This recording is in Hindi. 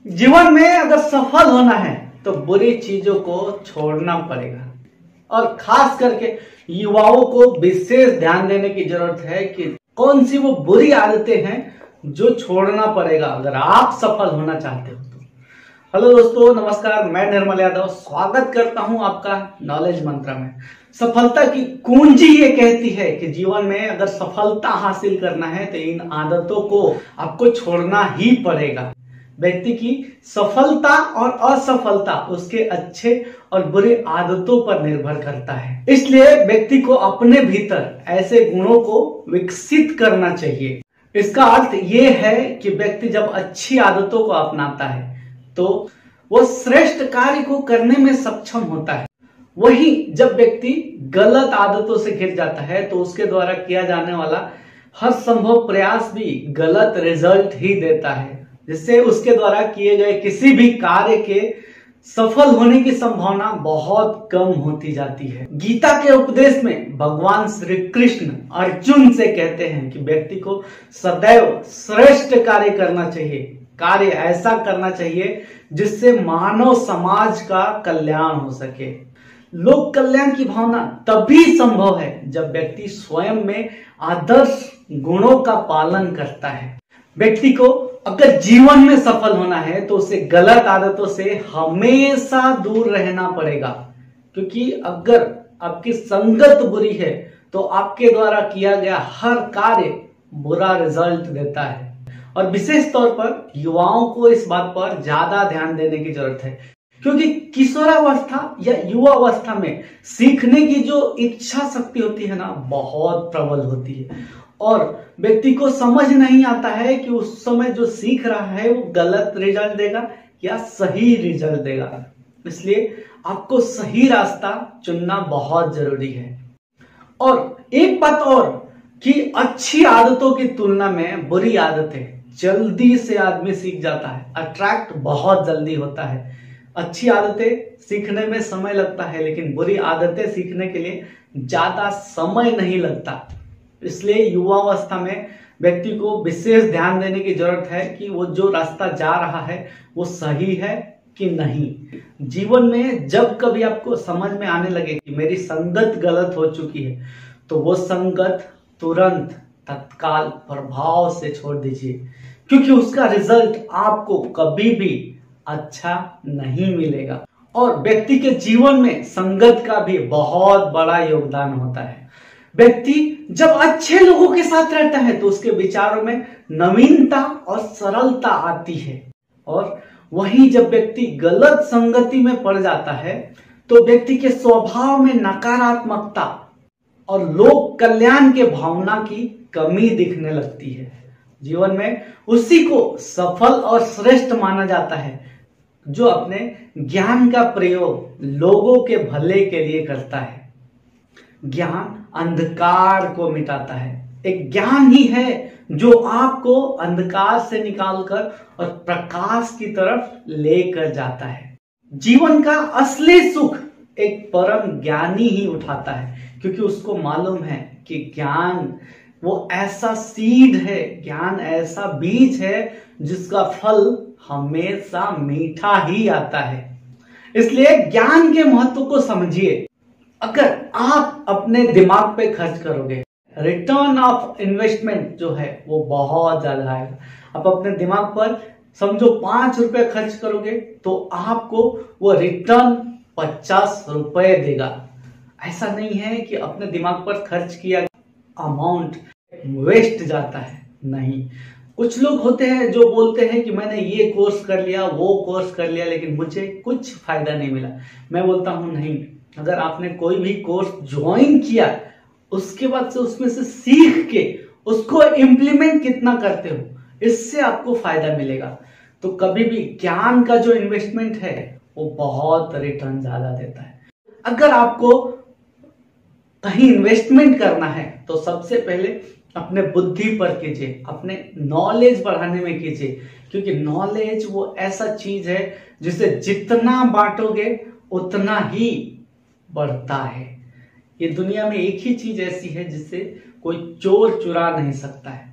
जीवन में अगर सफल होना है तो बुरी चीजों को छोड़ना पड़ेगा और खास करके युवाओं को विशेष ध्यान देने की जरूरत है कि कौन सी वो बुरी आदतें हैं जो छोड़ना पड़ेगा अगर आप सफल होना चाहते हो तो। हेलो दोस्तों, नमस्कार। मैं निर्मल यादव स्वागत करता हूं आपका नॉलेज मंत्र में। सफलता की कुंजी ये कहती है कि जीवन में अगर सफलता हासिल करना है तो इन आदतों को आपको छोड़ना ही पड़ेगा। व्यक्ति की सफलता और असफलता उसके अच्छे और बुरे आदतों पर निर्भर करता है। इसलिए व्यक्ति को अपने भीतर ऐसे गुणों को विकसित करना चाहिए। इसका अर्थ ये है कि व्यक्ति जब अच्छी आदतों को अपनाता है तो वो श्रेष्ठ कार्य को करने में सक्षम होता है। वहीं जब व्यक्ति गलत आदतों से घिर जाता है तो उसके द्वारा किया जाने वाला हर संभव प्रयास भी गलत रिजल्ट ही देता है, जिससे उसके द्वारा किए गए किसी भी कार्य के सफल होने की संभावना बहुत कम होती जाती है। गीता के उपदेश में भगवान श्री कृष्ण अर्जुन से कहते हैं कि व्यक्ति को सदैव श्रेष्ठ कार्य करना चाहिए। कार्य ऐसा करना चाहिए जिससे मानव समाज का कल्याण हो सके। लोक कल्याण की भावना तभी संभव है जब व्यक्ति स्वयं में आदर्श गुणों का पालन करता है। व्यक्ति को अगर जीवन में सफल होना है तो उसे गलत आदतों से हमेशा दूर रहना पड़ेगा, क्योंकि अगर आपकी संगत बुरी है तो आपके द्वारा किया गया हर कार्य बुरा रिजल्ट देता है। और विशेष तौर पर युवाओं को इस बात पर ज्यादा ध्यान देने की जरूरत है, क्योंकि किशोरावस्था या युवावस्था में सीखने की जो इच्छा शक्ति होती है ना, बहुत प्रबल होती है और व्यक्ति को समझ नहीं आता है कि उस समय जो सीख रहा है वो गलत रिजल्ट देगा या सही रिजल्ट देगा। इसलिए आपको सही रास्ता चुनना बहुत जरूरी है। और एक बात और कि अच्छी आदतों की तुलना में बुरी आदतें जल्दी से आदमी सीख जाता है, अट्रैक्ट बहुत जल्दी होता है। अच्छी आदतें सीखने में समय लगता है, लेकिन बुरी आदतें सीखने के लिए ज्यादा समय नहीं लगता। इसलिए युवावस्था में व्यक्ति को विशेष ध्यान देने की जरूरत है कि वो जो रास्ता जा रहा है वो सही है कि नहीं। जीवन में जब कभी आपको समझ में आने लगे कि मेरी संगत गलत हो चुकी है तो वो संगत तुरंत तत्काल प्रभाव से छोड़ दीजिए, क्योंकि उसका रिजल्ट आपको कभी भी अच्छा नहीं मिलेगा। और व्यक्ति के जीवन में संगत का भी बहुत बड़ा योगदान होता है। व्यक्ति जब अच्छे लोगों के साथ रहता है तो उसके विचारों में नवीनता और सरलता आती है, और वहीं जब व्यक्ति गलत संगति में पड़ जाता है तो व्यक्ति के स्वभाव में नकारात्मकता और लोक कल्याण के भावना की कमी दिखने लगती है। जीवन में उसी को सफल और श्रेष्ठ माना जाता है जो अपने ज्ञान का प्रयोग लोगों के भले के लिए करता है। ज्ञान अंधकार को मिटाता है। एक ज्ञान ही है जो आपको अंधकार से निकालकर और प्रकाश की तरफ लेकर जाता है। जीवन का असली सुख एक परम ज्ञानी ही उठाता है, क्योंकि उसको मालूम है कि ज्ञान वो ऐसा सीड है, ज्ञान ऐसा बीज है जिसका फल हमेशा मीठा ही आता है। इसलिए ज्ञान के महत्व को समझिए। अगर आप अपने दिमाग पे खर्च करोगे, रिटर्न ऑफ इन्वेस्टमेंट जो है वो बहुत ज्यादा आएगा। आप अपने दिमाग पर समझो 5 रुपए खर्च करोगे तो आपको वो रिटर्न 50 रुपए देगा। ऐसा नहीं है कि अपने दिमाग पर खर्च किया अमाउंट वेस्ट जाता है, नहीं। कुछ लोग होते हैं जो बोलते हैं कि मैंने ये कोर्स कर लिया, वो कोर्स कर लिया, लेकिन मुझे कुछ फायदा नहीं मिला। मैं बोलता हूं नहीं, अगर आपने कोई भी कोर्स ज्वाइन किया उसके बाद से उसमें से सीख के उसको इम्प्लीमेंट कितना करते हो, इससे आपको फायदा मिलेगा। तो कभी भी ज्ञान का जो इन्वेस्टमेंट है वो बहुत रिटर्न ज्यादा देता है। अगर आपको कहीं इन्वेस्टमेंट करना है तो सबसे पहले अपने बुद्धि पर कीजिए, अपने नॉलेज बढ़ाने में कीजिए, क्योंकि नॉलेज वो ऐसा चीज है जिसे जितना बांटोगे उतना ही बढ़ता है। ये दुनिया में एक ही चीज ऐसी है जिससे कोई चोर चुरा नहीं सकता है,